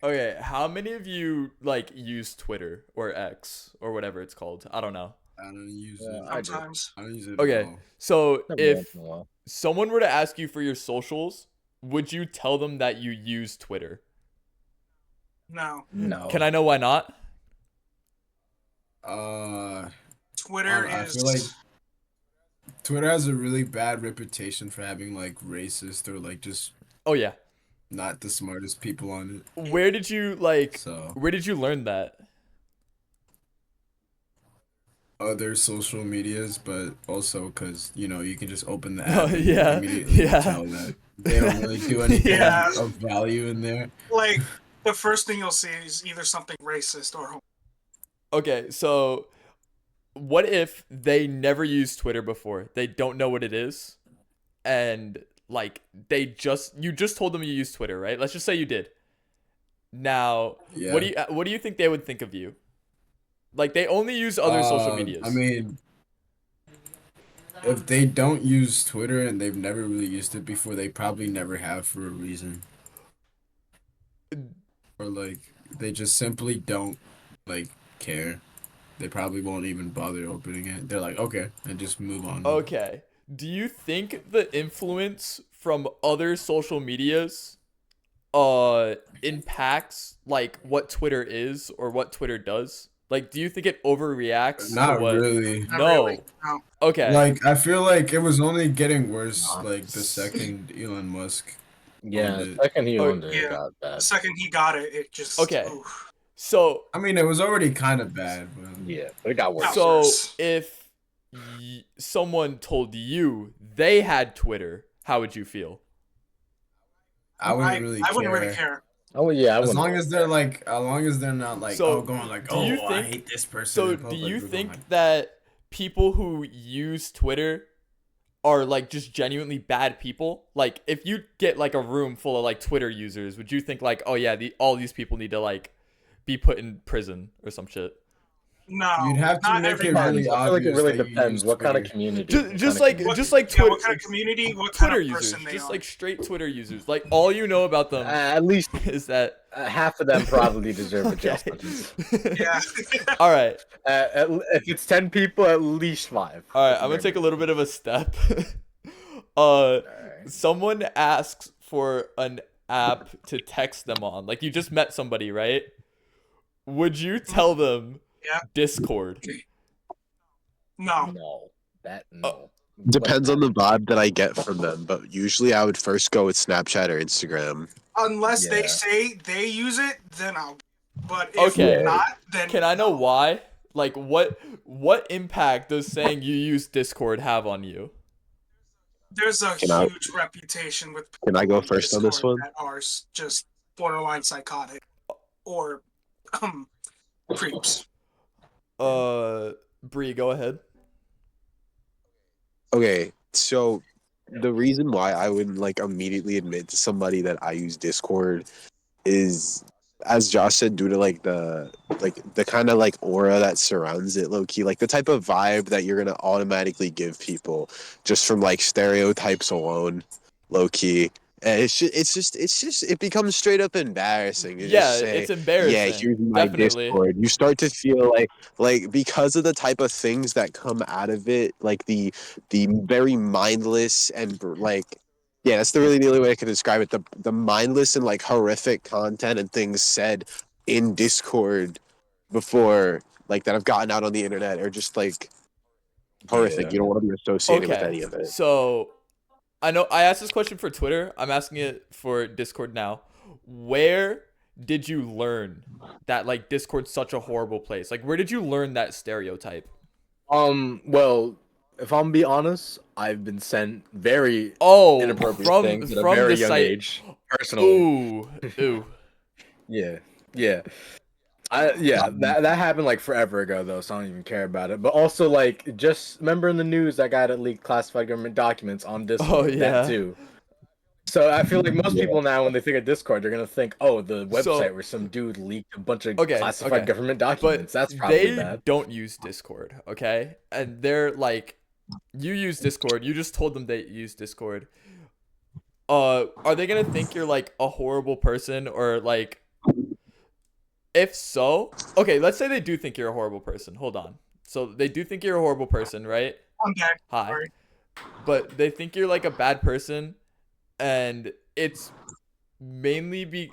Okay, how many of you like use Twitter or X or whatever it's called? I don't know. I don't use Yeah, it. I do. Sometimes. I don't use it at Okay, all. so Every once if in a while. someone were to ask you for your socials, would you tell them that you use Twitter? No. Can No. I know why not? I Twitter don't know, I feel like is Twitter has a really bad reputation for having like racist or like just Oh yeah. not the smartest people on it. Where did you like So where did you learn that? other social medias, but also because you can just open the Oh app and you yeah. immediately can Yeah. tell that they don't really do anything Yeah. yeah. of value in there. Like the first thing you'll see is either something racist or Okay, so what if they never used Twitter before? They don't know what it is and like you just told them you use Twitter, right? Let's just say you did. Now, Yeah. what do you think they would think of you? Like they only use other social I medias. mean, if they don't use Twitter and they've never really used it before, they probably never have for a reason. Or like they just simply don't like care. They probably won't even bother opening it. They're like, okay, and just move on. Okay. Do you think the influence from other social medias impacts like what Twitter is or what Twitter does? Like do you think it overreacts to Not what really. not really. No. No. Okay. Like I feel like it was only getting worse Nah. like the second Elon Musk owned Yeah, it. second he Oh, owned it, it Yeah. got The bad. second he got it, it just okay. So I mean, it was already kind of bad, but Yeah, but it got worse. So- so worse. if someone told you they had Twitter, how would you feel? I wouldn't really I wouldn't care. really care. Oh yeah, I As wouldn't long really as they're like, as long as they're not like, So, going like, do you oh, I think- hate this person. So in do public. you We're going think like, that people who use Twitter are like just genuinely bad people? Like if you get like a room full of like Twitter users, would you think like, oh yeah, all these people need to like be put in prison or some shit? No. You'd have to not make it everybody. really I feel like it obvious really that you depends use what kind of Twitter. community. Just what like kind of just community. like Twitter What kind of community? What Twitter kind of users, person they just are? like straight Twitter users. Like all you know about them At least is that half of them probably deserve a jail okay. sentence. Yeah. All right. If it's 10 people, at least 5. All right, I'm gonna take a little bit of a step. Alright. Someone asks for an app to text them on. Like you just met somebody, right? Would you tell them Yeah. Discord? No. No, that no. Depends on the vibe that I get from them, but usually I would first go with Snapchat or Instagram. Unless they Yeah. say they use it, then I'll. But if Okay. not, then Can I know why? Like what impact does saying you use Discord have on you? there's a Can I- huge reputation with. Can I go people first on this Discord one? That are just borderline psychotic, or creeps. Bree, go ahead. Okay, so the reason why I wouldn't like immediately admit to somebody that I use Discord is, as Josh said, due to the kind of like aura that surrounds it, low key, like the type of vibe that you're gonna automatically give people just from like stereotypes alone, low key. And it becomes straight up embarrassing to Yeah, just say, it's embarrassing. yeah, here's my Definitely. Discord. You start to feel like because of the type of things that come out of it, like the very mindless and like, yeah, that's the only way I can describe it. The mindless and like horrific content and things said in Discord before, like that have gotten out on the internet, are just like horrific. Yeah. You don't want to be associated with Okay. any of it. So I know I asked this question for Twitter. I'm asking it for Discord now. Where did you learn that like Discord's such a horrible place? Like where did you learn that stereotype? Well, if I'm be honest, I've been sent very Oh, inappropriate things at a from very the young site. age. Personally. Ooh. Yeah. That happened like forever ago though, so I don't even care about it. But also like just remember in the news that guy that leaked classified government documents on Discord. Oh, yeah. That too. So I feel like most people now when they think of Discord, they're gonna think, oh, the website where some dude leaked a bunch of classified government But documents. That's probably they bad. don't use Discord, okay? And they're like, you use Discord. You just told them they use Discord. Are they gonna think you're like a horrible person or like If so, okay, let's say they do think you're a horrible person. Hold on. So they do think you're a horrible person, right? I'm back. Hi. Sorry. But they think you're like a bad person, and it's mainly be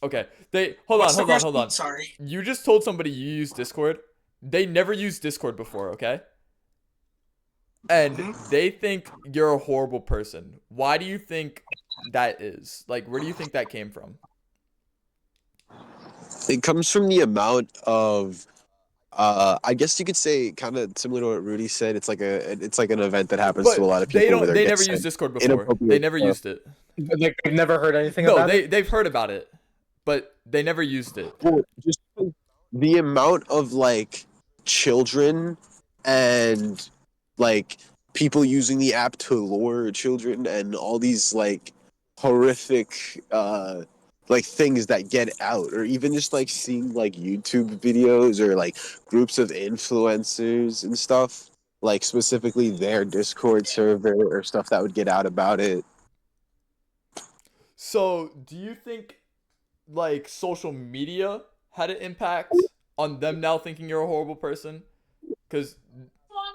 okay. They hold What's the on, question? hold on. Sorry. You just told somebody you use Discord. They never used Discord before, okay? And they think you're a horrible person. Why do you think that is? Like, where do you think that came from? It comes from the amount of I guess you could say kind of similar to what Rudy said. It's like an event that happens to a lot of But people. Where they get never sent used Discord before. They inappropriate never stuff. used it. Like they've never heard anything No, about it. they've heard about it, but they never used it. Well, just the amount of like children and like people using the app to lure children and all these like horrific like things that get out, or even just like seeing like YouTube videos or like groups of influencers and stuff, like specifically their Discord server or stuff that would get out about it. So, do you think like social media had an impact on them now thinking you're a horrible person? Because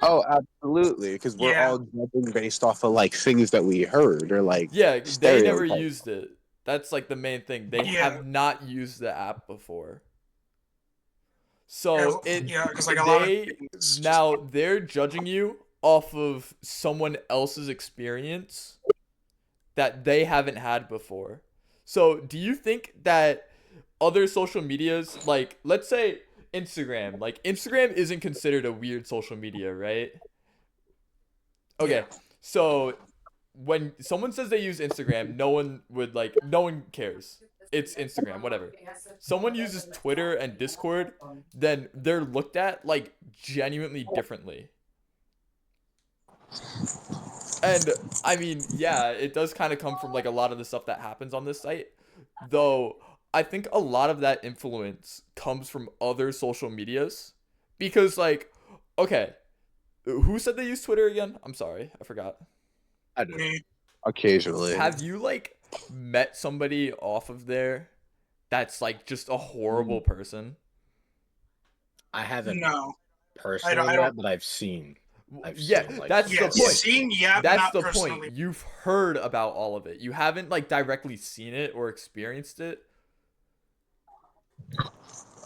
Oh, absolutely, because we're Yeah. all judging based off of like things that we heard or like yeah, they never stereotypes. used it. That's like the main thing. They Yeah. have not used the app before. So because like a lot of they things now they're judging you off of someone else's experience that they haven't had before. So do you think that other social medias, like let's say Instagram, like Instagram isn't considered a weird social media, right? Okay. Yeah. So when someone says they use Instagram, no one cares. It's Instagram, whatever. Someone uses Twitter and Discord, then they're looked at like genuinely differently. And I mean, yeah, it does kind of come from like a lot of the stuff that happens on this site. Though I think a lot of that influence comes from other social medias. Because like, okay, who said they use Twitter again? I'm sorry, I forgot. I do. me. Occasionally. Have you like met somebody off of there that's like just a horrible person? I haven't No. personally, I don't- but I've seen. Yeah, seen, like, that's the Yeah, point. seen, yeah, but That's not the personally. point. You've heard about all of it. You haven't like directly seen it or experienced it.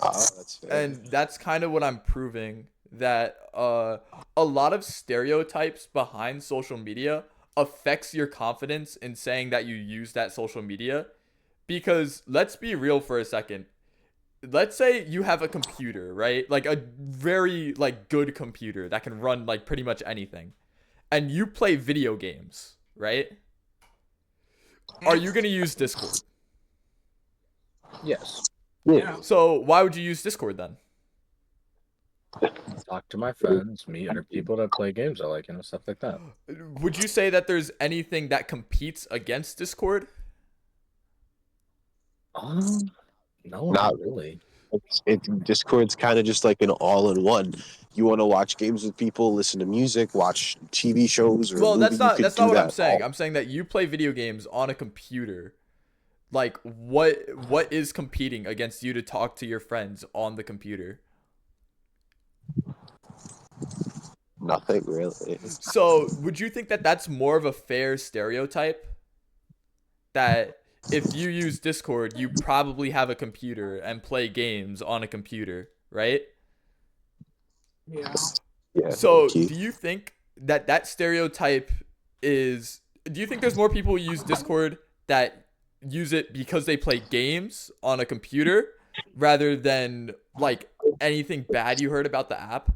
That's fair. And that's kind of what I'm proving, that a lot of stereotypes behind social media affects your confidence in saying that you use that social media. Because let's be real for a second. Let's say you have a computer, right? Like a very like good computer that can run like pretty much anything. And you play video games, right? Are you going to use Discord? Yes. Yeah. So why would you use Discord then? Talk to my friends, meet other people that play games I like, stuff like that. Would you say that there's anything that competes against Discord? No, Not not really. Discord's kind of just like an all-in-one. You want to watch games with people, listen to music, watch TV shows, or Well, a movie, that's not you could do what I'm that saying. all. I'm saying that you play video games on a computer. Like what is competing against you to talk to your friends on the computer? Nothing really. So, would you think that that's more of a fair stereotype? That if you use Discord, you probably have a computer and play games on a computer, right? Yeah. Yeah. So, Keith. do you think that that stereotype is... Do you think there's more people who use Discord that use it because they play games on a computer rather than, like, anything bad you heard about the app?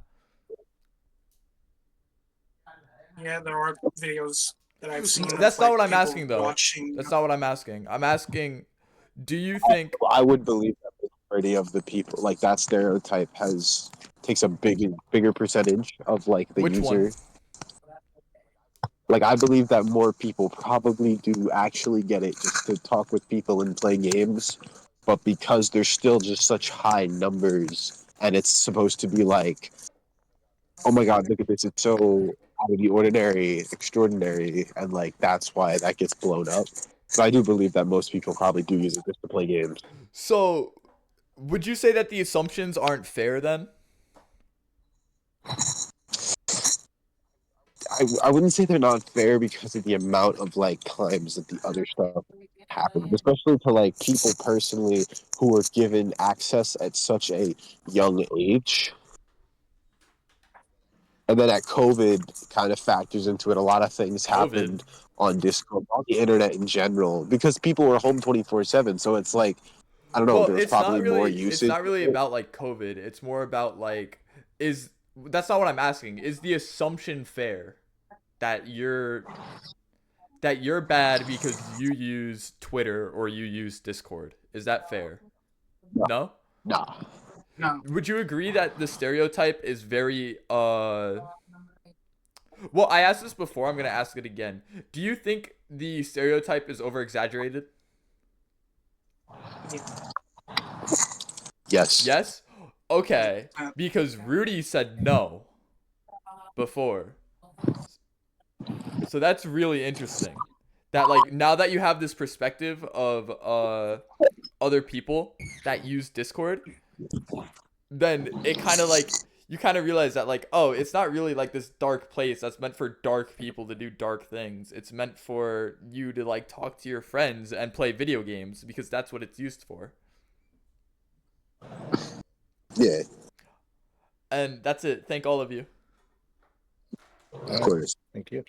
Yeah, there are videos that I've seen. That's of, not like, what I'm people asking, though. Watching. That's not what I'm asking. I'm asking, do you think... I would believe that the majority of the people, like that stereotype, takes a bigger percentage of like the Which user. one? Like I believe that more people probably do actually get it just to talk with people and play games, but because there's still just such high numbers, and it's supposed to be like, oh my god, look at this, it's so out of the ordinary, extraordinary, and like that's why that gets blown up. But I do believe that most people probably do use it just to play games. So, Would you say that the assumptions aren't fair then? I wouldn't say they're not fair because of the amount of like times that the other stuff happened, especially to like people personally who were given access at such a young age. And then at COVID kind of factors into it. A lot of things COVID. happened on Discord, on the internet in general, because people were home 24/7. So it's like, I don't know, Well, there was probably more it's usage. not really about like COVID. It's more about like is that's not what I'm asking. Is the assumption fair that you're bad because you use Twitter or you use Discord? Is that fair? No, No? nah. No. Would you agree that the stereotype is very well, I asked this before, I'm going to ask it again. Do you think the stereotype is over exaggerated? Yes. Yes? Okay, because Rudy said no before. So that's really interesting. That like now that you have this perspective of other people that use Discord, then it kind of like you kind of realize that like, oh, it's not really like this dark place that's meant for dark people to do dark things. It's meant for you to like talk to your friends and play video games because that's what it's used for. Yeah, And that's it. Thank all of you. of course. Thank you.